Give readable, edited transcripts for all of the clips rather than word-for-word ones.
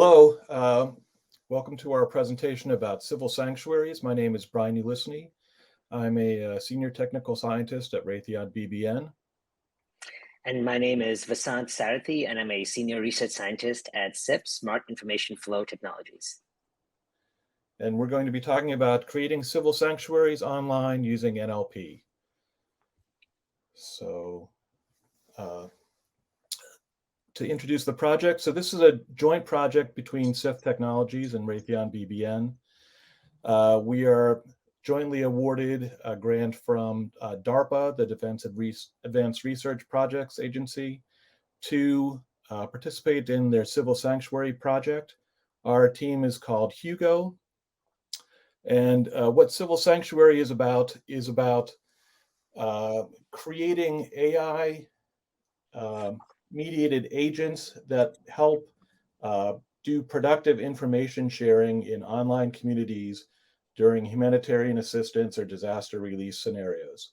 Hello, welcome to our presentation about civil sanctuaries. My name is Brian Ulicny. I'm a senior technical scientist at Raytheon BBN. And my name is Vasanth Sarathy, and I'm a senior research scientist at SIFT, Smart Information Flow Technologies. And we're going to be talking about creating civil sanctuaries online using NLP. So to introduce the project, so this is a joint project between SIFT Technologies and Raytheon BBN. We are jointly awarded a grant from DARPA, the Defense Advanced Research Projects Agency, to participate in their civil sanctuary project. Our team is called HUGO. And what civil sanctuary is about creating AI mediated agents that help do productive information sharing in online communities during humanitarian assistance or disaster relief scenarios.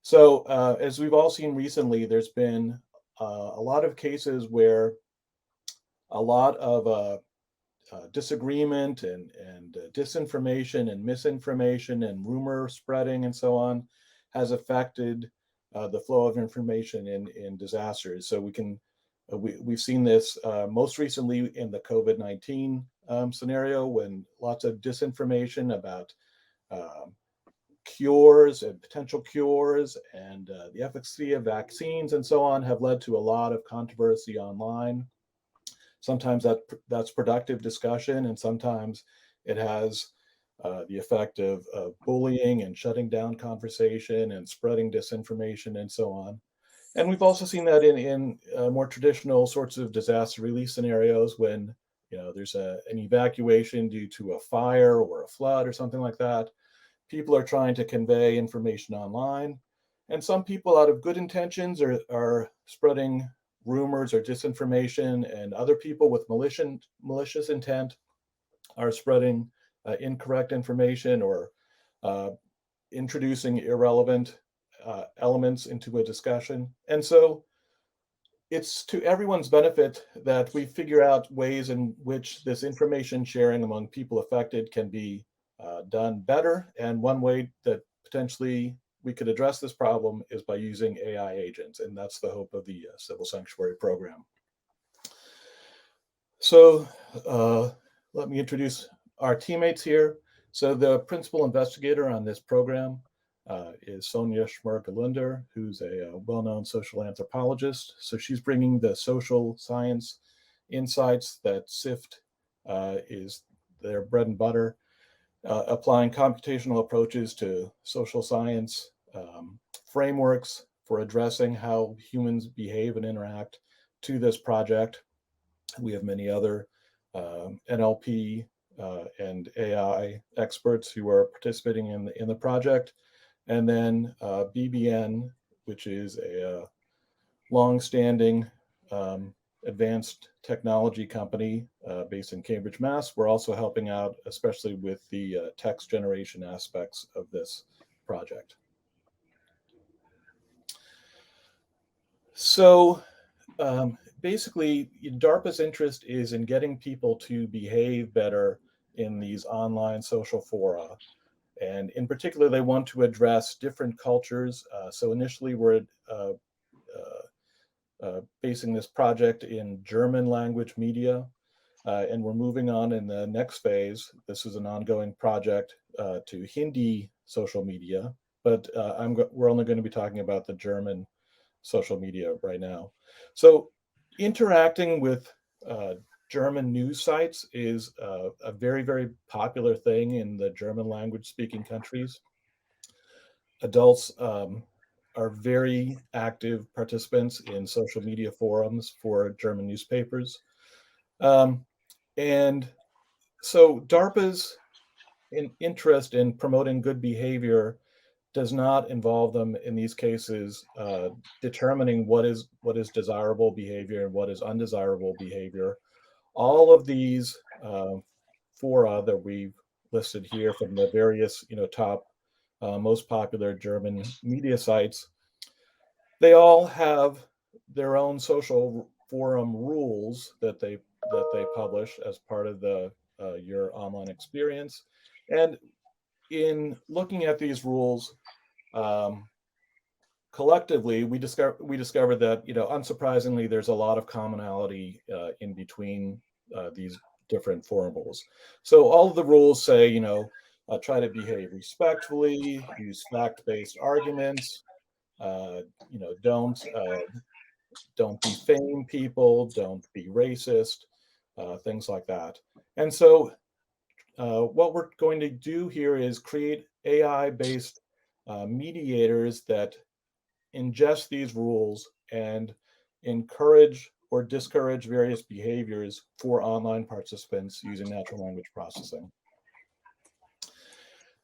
So as we've all seen recently, there's been a lot of cases where a lot of disagreement and disinformation and misinformation and rumor spreading and so on has affected the flow of information in disasters. So we've seen this most recently in the COVID-19 scenario, when lots of disinformation about cures and potential cures and the efficacy of vaccines and so on have led to a lot of controversy online. Sometimes that's productive discussion, and sometimes it has the effect of bullying and shutting down conversation and spreading disinformation and so on. And we've also seen that in more traditional sorts of disaster relief scenarios, when there's an evacuation due to a fire or a flood or something like that. People are trying to convey information online, and some people, out of good intentions, are spreading rumors or disinformation, and other people with malicious intent are spreading incorrect information or introducing irrelevant elements into a discussion. And so it's to everyone's benefit that we figure out ways in which this information sharing among people affected can be done better. And one way that potentially we could address this problem is by using AI agents, and that's the hope of the Civil Sanctuary Program. So let me introduce our teammates here. So the principal investigator on this program is Sonia Schmergelunder, who's a well-known social anthropologist. So she's bringing the social science insights that SIFT is their bread and butter, applying computational approaches to social science frameworks for addressing how humans behave and interact to this project. We have many other NLP and AI experts who are participating in the project. And then BBN, which is a long-standing advanced technology company based in Cambridge, Mass. We're also helping out, especially with the text generation aspects of this project. So basically, DARPA's interest is in getting people to behave better in these online social fora. And in particular, they want to address different cultures. So initially, we're basing this project in German language media, and we're moving on in the next phase. This is an ongoing project to Hindi social media, but we're only going to be talking about the German social media right now. So interacting with German news sites is a very, very popular thing in the German language speaking countries. Adults are very active participants in social media forums for German newspapers. And so DARPA's interest in promoting good behavior does not involve them in these cases determining what is desirable behavior and what is undesirable behavior. All of these fora that we've listed here from the various top most popular German media sites, they all have their own social forum rules that they that they publish as part of the your online experience. And in looking at these rules, collectively, we discovered that, unsurprisingly, there's a lot of commonality in between these different forum rules. So all of the rules say, try to behave respectfully, use fact-based arguments, don't defame people, don't be racist, things like that. And so what we're going to do here is create AI-based mediators that ingest these rules and encourage or discourage various behaviors for online participants using natural language processing.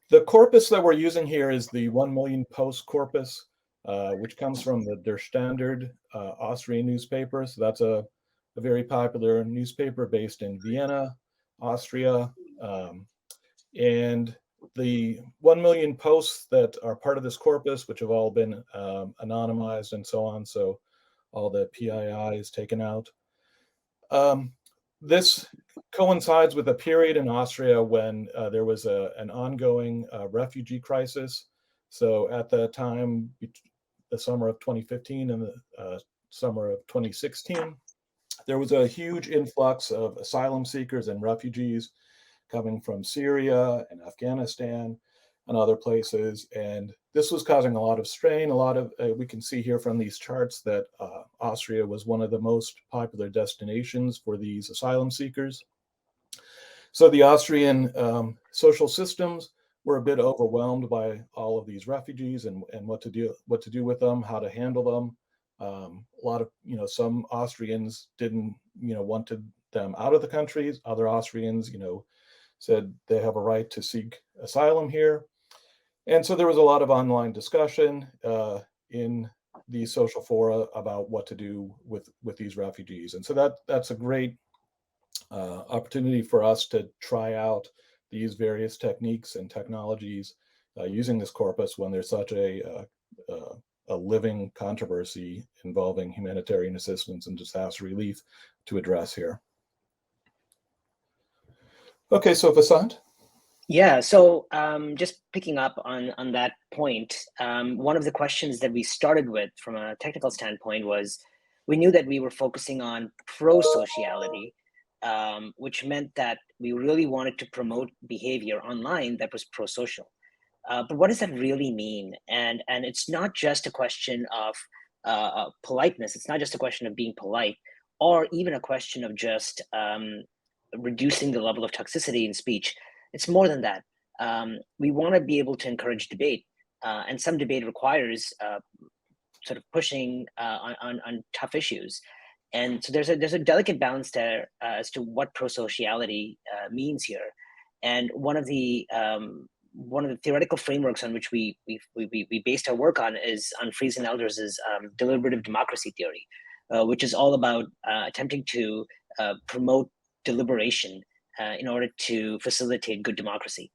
The corpus that we're using here is the 1 million post corpus, which comes from the Der Standard Austrian newspaper. So that's a very popular newspaper based in Vienna, Austria. And the 1 million posts that are part of this corpus, which have all been anonymized and so on, so all the PII is taken out. This coincides with a period in Austria when there was an ongoing refugee crisis. So at the time, the summer of 2015 and the summer of 2016, there was a huge influx of asylum seekers and refugees coming from Syria and Afghanistan and other places. And this was causing a lot of strain. We can see here from these charts that Austria was one of the most popular destinations for these asylum seekers. So the Austrian social systems were a bit overwhelmed by all of these refugees and what to do with them, how to handle them. A lot of, some Austrians didn't, wanted them out of the countries. Other Austrians, said they have a right to seek asylum here. And so there was a lot of online discussion in the social fora about what to do with these refugees. And so that's a great opportunity for us to try out these various techniques and technologies using this corpus when there's such a living controversy involving humanitarian assistance and disaster relief to address here. Okay, so Vasanth. Yeah, so just picking up on that point, one of the questions that we started with from a technical standpoint was we knew that we were focusing on pro-sociality, which meant that we really wanted to promote behavior online that was pro-social. But what does that really mean? And it's not just a question of politeness. It's not just a question of being polite, or even a question of just reducing the level of toxicity in speech. It's more than that. We want to be able to encourage debate, and some debate requires sort of pushing on tough issues. And so there's a delicate balance there as to what pro-sociality means here. And one of the theoretical frameworks on which we based our work on is on Fries and Elders' deliberative democracy theory, which is all about attempting to promote deliberation in order to facilitate good democracy.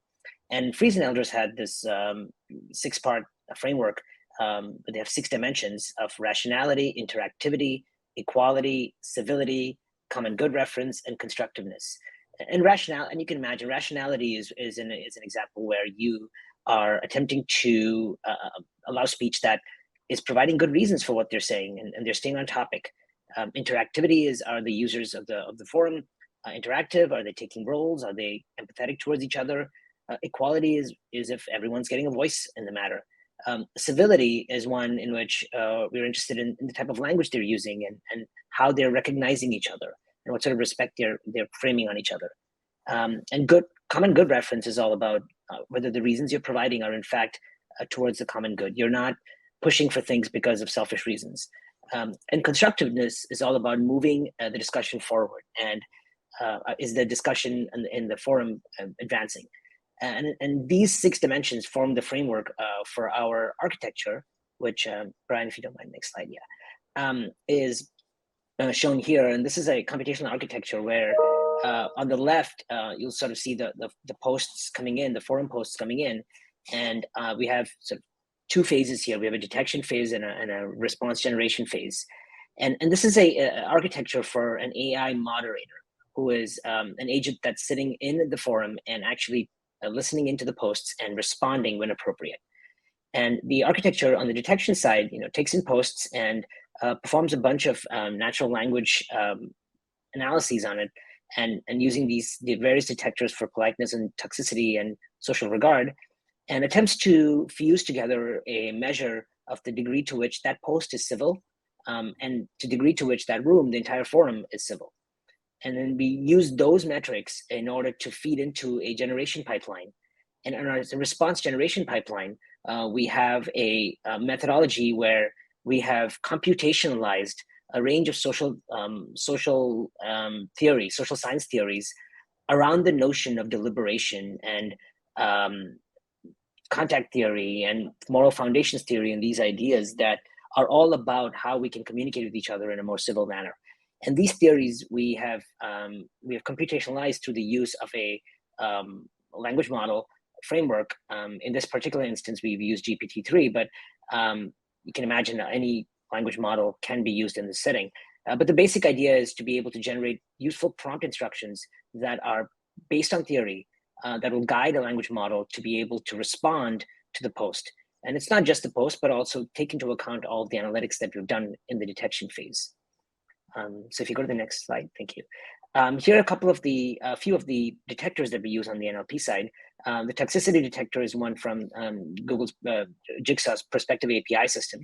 And Fries and Elders had this 6-part framework, but they have 6 dimensions of rationality, interactivity, equality, civility, common good reference, and constructiveness. And you can imagine rationality is an example where you are attempting to allow speech that is providing good reasons for what they're saying, and they're staying on topic. Interactivity are the users of the forum interactive? Are they taking roles? Are they empathetic towards each other? Equality is if everyone's getting a voice in the matter. Civility is one in which we're interested in the type of language they're using and how they're recognizing each other and what sort of respect they're framing on each other. And common good reference is all about whether the reasons you're providing are in fact towards the common good. You're not pushing for things because of selfish reasons. And constructiveness is all about moving the discussion forward, and is the discussion in the forum advancing. And these 6 dimensions form the framework for our architecture, which, Brian, if you don't mind, next slide, is shown here. And this is a computational architecture where on the left, you'll sort of see the posts coming in, the forum posts coming in. And we have sort of 2 phases here. We have a detection phase and a response generation phase. And this is a architecture for an AI moderator. who is an agent that's sitting in the forum and actually listening into the posts and responding when appropriate. And the architecture on the detection side, takes in posts and performs a bunch of natural language analyses on it, and using the various detectors for politeness and toxicity and social regard, and attempts to fuse together a measure of the degree to which that post is civil, and to degree to which that room, the entire forum, is civil. And then we use those metrics in order to feed into a generation pipeline. And in our response generation pipeline, we have a methodology where we have computationalized a range of social science theories around the notion of deliberation and contact theory and moral foundations theory, and these ideas that are all about how we can communicate with each other in a more civil manner. And these theories we have computationalized through the use of a language model framework. In this particular instance, we've used GPT-3, but you can imagine any language model can be used in this setting. But the basic idea is to be able to generate useful prompt instructions that are based on theory, that will guide a language model to be able to respond to the post. And it's not just the post, but also take into account all of the analytics that we've done in the detection phase. So if you go to the next slide, thank you. Here are a few of the detectors that we use on the NLP side. The toxicity detector is one from Google's Jigsaw's Perspective API system.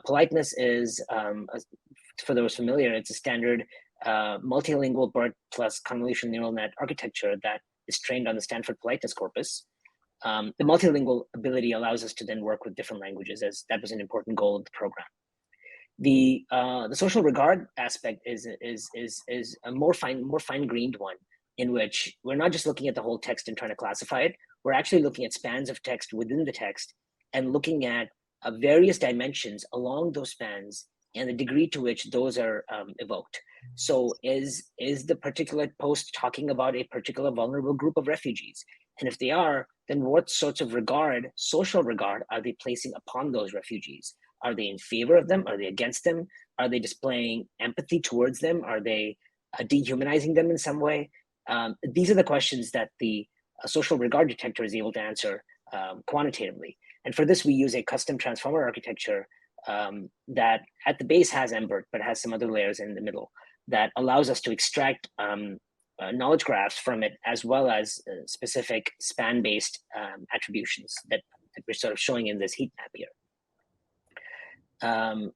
Politeness is, for those familiar, it's a standard multilingual BERT plus convolutional neural net architecture that is trained on the Stanford politeness corpus. The multilingual ability allows us to then work with different languages, as that was an important goal of the program. The social regard aspect is a more fine-grained one, in which we're not just looking at the whole text and trying to classify it. We're actually looking at spans of text within the text and looking at various dimensions along those spans and the degree to which those are evoked. So is the particular post talking about a particular vulnerable group of refugees? And if they are, then what sorts of regard, social regard, are they placing upon those refugees? Are they in favor of them? Are they against them? Are they displaying empathy towards them? Are they dehumanizing them in some way? These are the questions that the social regard detector is able to answer quantitatively. And for this, we use a custom transformer architecture that at the base has MBERT, but has some other layers in the middle that allows us to extract knowledge graphs from it, as well as specific span-based attributions that we're sort of showing in this heat map here.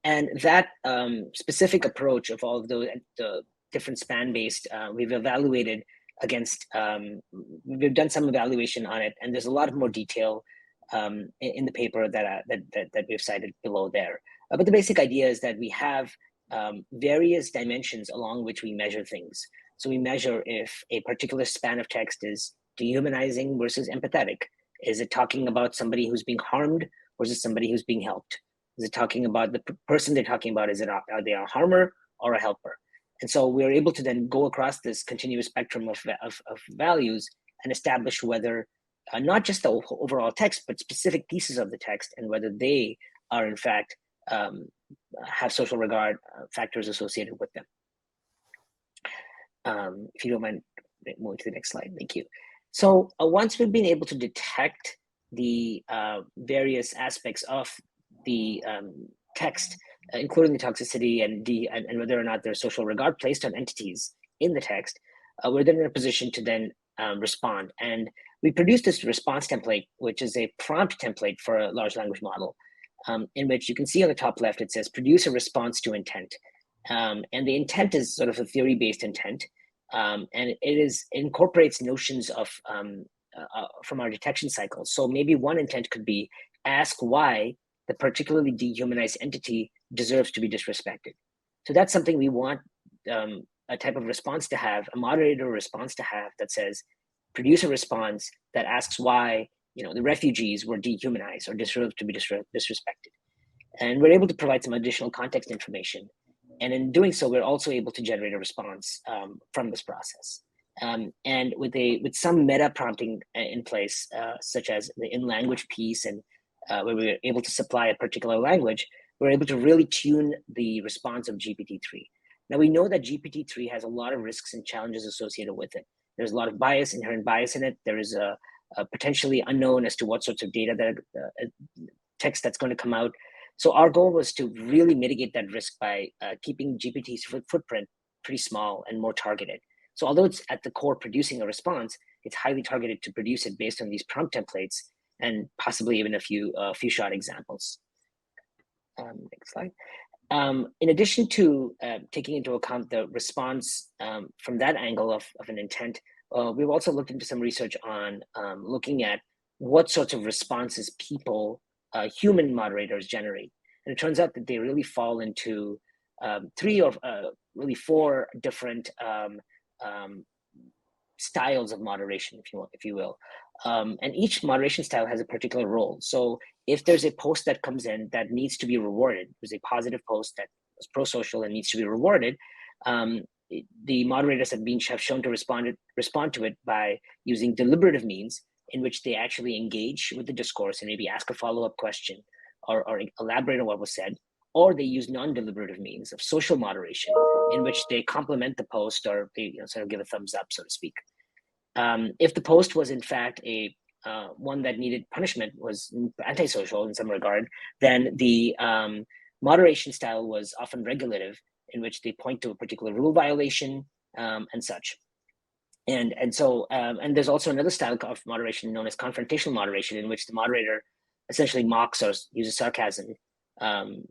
And that specific approach of all of the different span-based, we've evaluated against, we've done some evaluation on it, and there's a lot of more detail in the paper that we've cited below there. But the basic idea is that we have various dimensions along which we measure things. So we measure if a particular span of text is dehumanizing versus empathetic. Is it talking about somebody who's being harmed versus somebody who's being helped? Is it talking about the person they're talking about? Are they a harmer or a helper? And so we're able to then go across this continuous spectrum of values and establish whether not just the overall text, but specific pieces of the text, and whether they are in fact have social regard factors associated with them. If you don't mind moving to the next slide, thank you. So once we've been able to detect the various aspects of the text, including the toxicity and whether or not there's social regard placed on entities in the text, we're then in a position to then respond. And we produced this response template, which is a prompt template for a large language model, in which you can see on the top left, it says produce a response to intent. And the intent is sort of a theory-based intent. And it incorporates notions of from our detection cycle. So maybe one intent could be ask why the particularly dehumanized entity deserves to be disrespected. So that's something we want a type of response to have, a moderator response to have that says, produce a response that asks why the refugees were dehumanized or deserve to be disrespected. And we're able to provide some additional context information. And in doing so, we're also able to generate a response from this process. And with some meta prompting in place, such as the in-language piece, and where we're able to supply a particular language, we're able to really tune the response of GPT-3. Now, we know that GPT-3 has a lot of risks and challenges associated with it. There's a lot of bias, inherent bias in it. There is a potentially unknown as to what sorts of data that text that's going to come out. So our goal was to really mitigate that risk by keeping GPT's footprint pretty small and more targeted. So although it's at the core producing a response, it's highly targeted to produce it based on these prompt templates and possibly even a few shot examples. Next slide. In addition to taking into account the response from that angle of an intent, we've also looked into some research on looking at what sorts of responses people, human moderators, generate. And it turns out that they really fall into 3 or really 4 different styles of moderation, if you will. And each moderation style has a particular role. So if there's a post that comes in that needs to be rewarded, there's a positive post that was pro-social and needs to be rewarded, the moderators have shown to respond to it by using deliberative means in which they actually engage with the discourse and maybe ask a follow-up question or elaborate on what was said, or they use non-deliberative means of social moderation in which they compliment the post or they sort of give a thumbs up, so to speak. If the post was in fact a one that needed punishment, was antisocial in some regard, then the moderation style was often regulative, in which they point to a particular rule violation and such. And there's also another style of moderation known as confrontational moderation, in which the moderator essentially mocks or uses sarcasm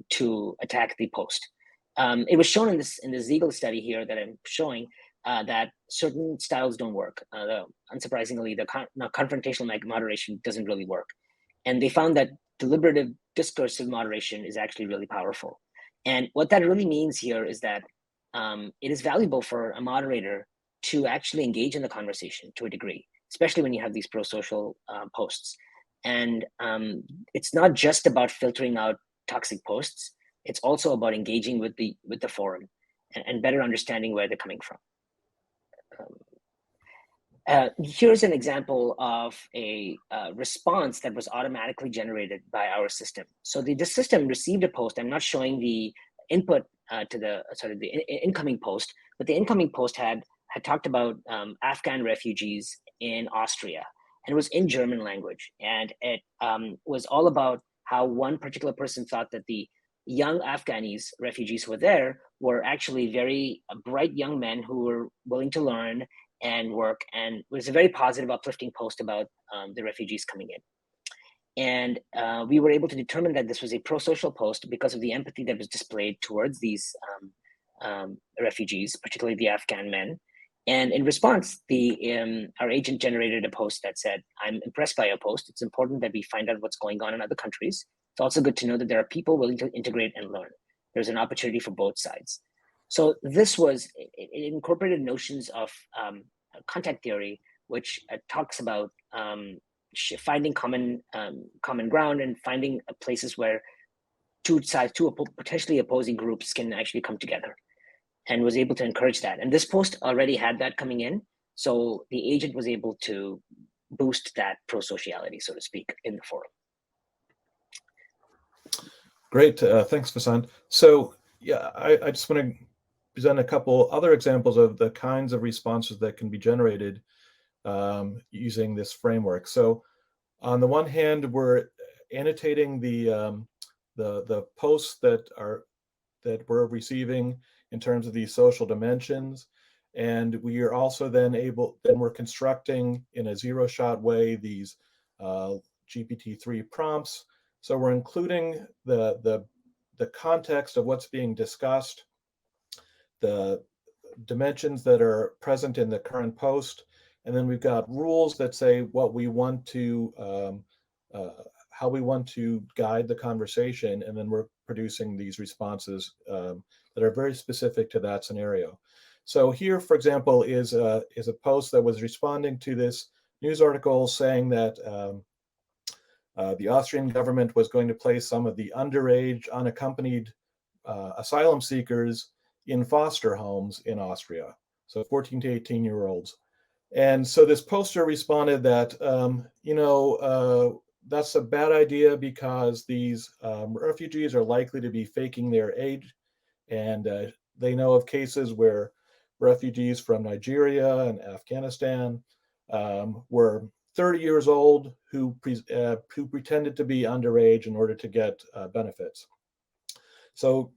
to attack the post. It was shown in the Ziegler study here that I'm showing that certain styles don't work. Unsurprisingly, the confrontational moderation doesn't really work. And they found that deliberative discursive moderation is actually really powerful. And what that really means here is that it is valuable for a moderator to actually engage in the conversation to a degree, especially when you have these pro-social posts. And it's not just about filtering out toxic posts. It's also about engaging with the forum and better understanding where they're coming from. Here's an example of a response that was automatically generated by our system. So the system received a post. I'm not showing the input to the incoming post, but the incoming post had talked about Afghan refugees in Austria, and it was in German language. And it was all about how one particular person thought that the young Afghanis refugees who were there were actually very bright young men who were willing to learn and work, and it was a very positive, uplifting post about the refugees coming in. And we were able to determine that this was a pro-social post because of the empathy that was displayed towards these refugees, particularly the Afghan men. And in response, our agent generated a post that said, "I'm impressed by your post. It's important that we find out what's going on in other countries. It's also good to know that there are people willing to integrate and learn. There's an opportunity for both sides." So this it incorporated notions of contact theory, which talks about finding common ground and finding places where two potentially opposing groups can actually come together, and was able to encourage that. And this post already had that coming in, so the agent was able to boost that pro-sociality, so to speak, in the forum. Great, thanks, Vasanth. So yeah, I just want to present a couple other examples of the kinds of responses that can be generated using this framework. So on the one hand, we're annotating the posts that we're receiving in terms of these social dimensions, and we are also then we're constructing in a zero-shot way these GPT-3 prompts. So we're including the context of what's being discussed, the dimensions that are present in the current post, and then we've got rules that say what we want to, how we want to guide the conversation, and then we're producing these responses that are very specific to that scenario. So here, for example, is a post that was responding to this news article saying that the Austrian government was going to place some of the underage, unaccompanied asylum seekers in foster homes in Austria, so 14 to 18-year-olds. And so this poster responded that, that's a bad idea because these refugees are likely to be faking their age, and they know of cases where refugees from Nigeria and Afghanistan were 30 years old who pretended to be underage in order to get benefits. So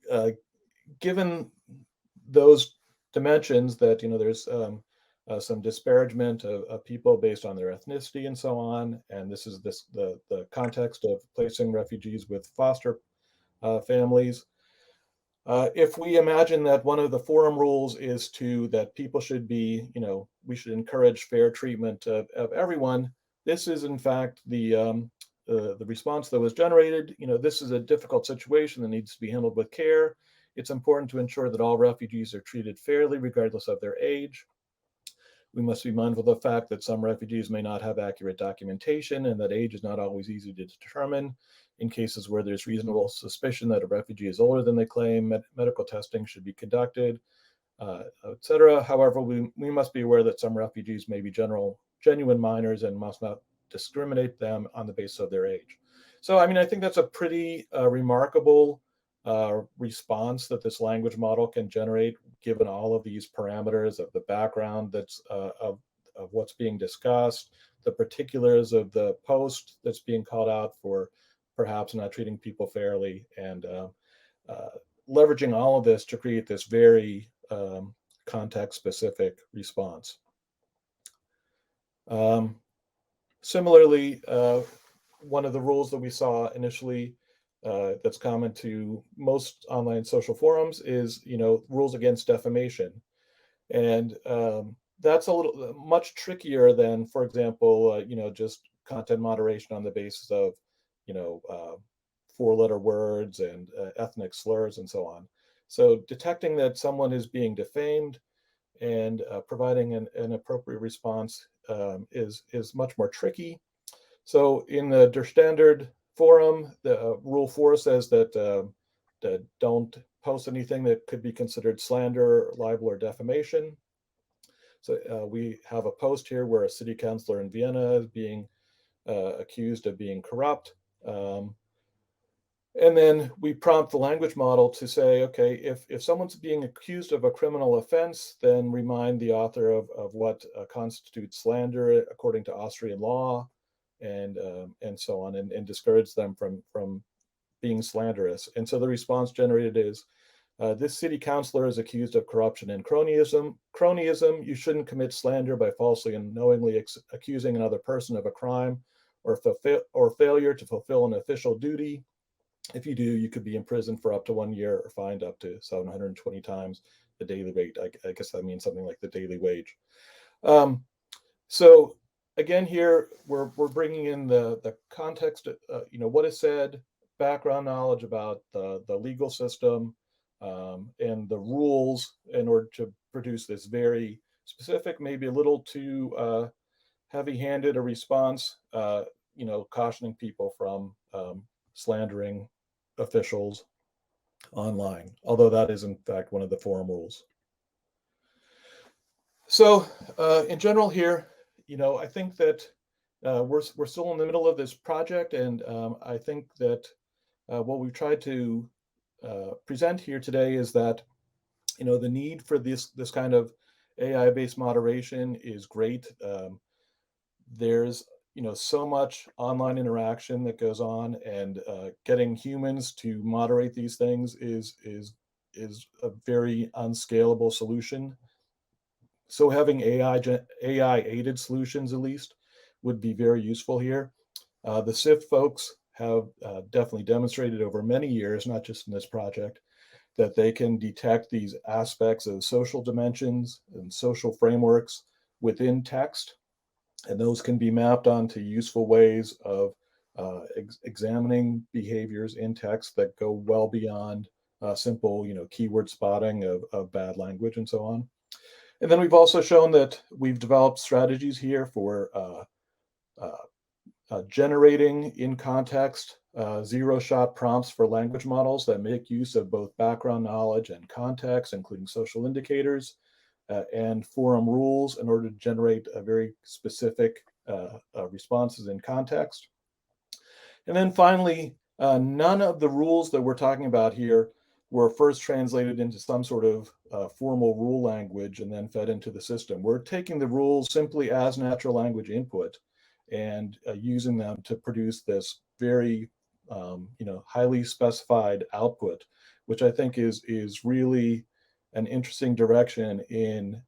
given those dimensions that, there's some disparagement of people based on their ethnicity and so on, and this is the context of placing refugees with foster families. If we imagine that one of the forum rules is that people should be, we should encourage fair treatment of everyone, this is in fact the response that was generated. This is a difficult situation that needs to be handled with care. It's important to ensure that all refugees are treated fairly, regardless of their age. We must be mindful of the fact that some refugees may not have accurate documentation and that age is not always easy to determine. In cases where there's reasonable suspicion that a refugee is older than they claim, medical testing should be conducted, etc. However, we must be aware that some refugees may be genuine minors and must not discriminate them on the basis of their age. So, I think that's a pretty remarkable response that this language model can generate, given all of these parameters of the background that's of what's being discussed, the particulars of the post that's being called out for perhaps not treating people fairly, and leveraging all of this to create this very context-specific response. Similarly, one of the rules that we saw initially that's common to most online social forums is, rules against defamation. And that's a little much trickier than, for example, just content moderation on the basis of, four-letter words and ethnic slurs and so on. So detecting that someone is being defamed and providing an appropriate response is much more tricky. So in the Der Standard forum, the rule 4 says that don't post anything that could be considered slander, libel, or defamation. So we have a post here where a city councilor in Vienna is being accused of being corrupt. And then we prompt the language model to say, okay, if someone's being accused of a criminal offense, then remind the author of what constitutes slander according to Austrian law, and so on, and discourage them from being slanderous. And so the response generated is, this city councilor is accused of corruption and cronyism. Cronyism, you shouldn't commit slander by falsely and knowingly accusing another person of a crime or failure to fulfill an official duty. If you do, you could be imprisoned for up to 1 year or fined up to 720 times the daily rate. I guess that means something like the daily wage. So again, here we're bringing in the context, what is said, background knowledge about the legal system, and the rules in order to produce this very specific, maybe a little too heavy-handed a response, cautioning people from slandering officials online, although that is in fact one of the forum rules. So in general here, I think that we're still in the middle of this project, and I think that what we've tried to present here today is that, the need for this kind of AI-based moderation is great. There's so much online interaction that goes on, and getting humans to moderate these things is a very unscalable solution. So having AI aided solutions at least would be very useful here. The SIFT folks have definitely demonstrated over many years, not just in this project, that they can detect these aspects of social dimensions and social frameworks within text. And those can be mapped onto useful ways of examining behaviors in text that go well beyond simple, keyword spotting of bad language and so on. And then we've also shown that we've developed strategies here for generating in context zero-shot prompts for language models that make use of both background knowledge and context, including social indicators, and forum rules in order to generate a very specific responses in context. And then finally, none of the rules that we're talking about here were first translated into some sort of formal rule language and then fed into the system. We're taking the rules simply as natural language input and using them to produce this very highly specified output, which I think is really an interesting direction in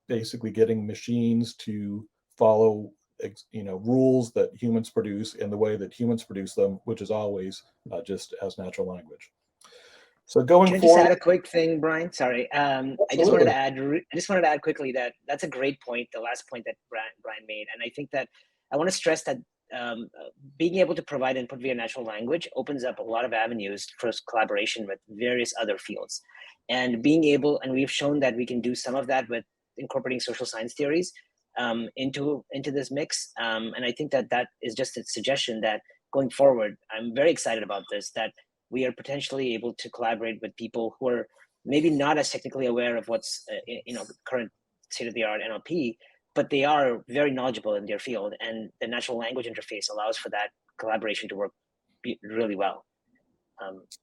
basically getting machines to follow rules that humans produce in the way that humans produce them, which is always just as natural language. So going Can I forward, just add a quick thing, Brian? Sorry, I just wanted to add. I just wanted to add quickly that that's a great point. The last point that Brian made, and I think that I want to stress that being able to provide input via natural language opens up a lot of avenues for collaboration with various other fields, and being able, and we've shown that we can do some of that with incorporating social science theories into this mix. And I think that that is just a suggestion that going forward, I'm very excited about this. That we are potentially able to collaborate with people who are maybe not as technically aware of what's current state-of-the-art NLP, but they are very knowledgeable in their field, and the natural language interface allows for that collaboration to work really well.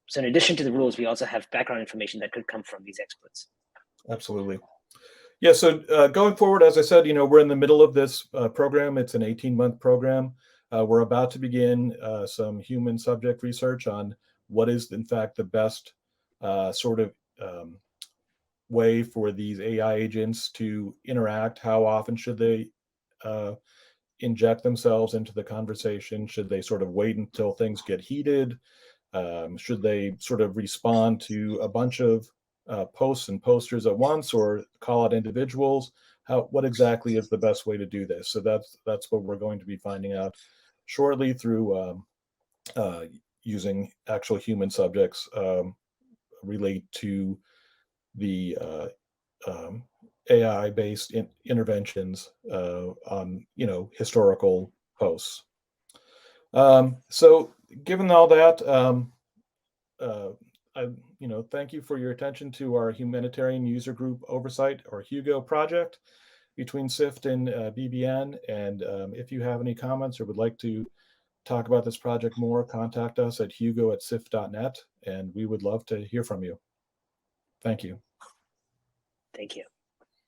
So in addition to the rules, we also have background information that could come from these experts. Absolutely. Yeah, so going forward, as I said, we're in the middle of this program. It's an 18-month program. We're about to begin some human subject research on what is, in fact, the best sort of way for these AI agents to interact. How often should they inject themselves into the conversation? Should they sort of wait until things get heated? Should they sort of respond to a bunch of posts and posters at once, or call out individuals? What exactly is the best way to do this? So that's what we're going to be finding out shortly through using actual human subjects relate to the AI-based interventions on historical posts. So given all that, thank you for your attention to our Humanitarian User Group Oversight, or HUGO, project between SIFT and BBN. And if you have any comments or would like to talk about this project more, contact us at hugo@sift.net, and we would love to hear from you. Thank you. Thank you.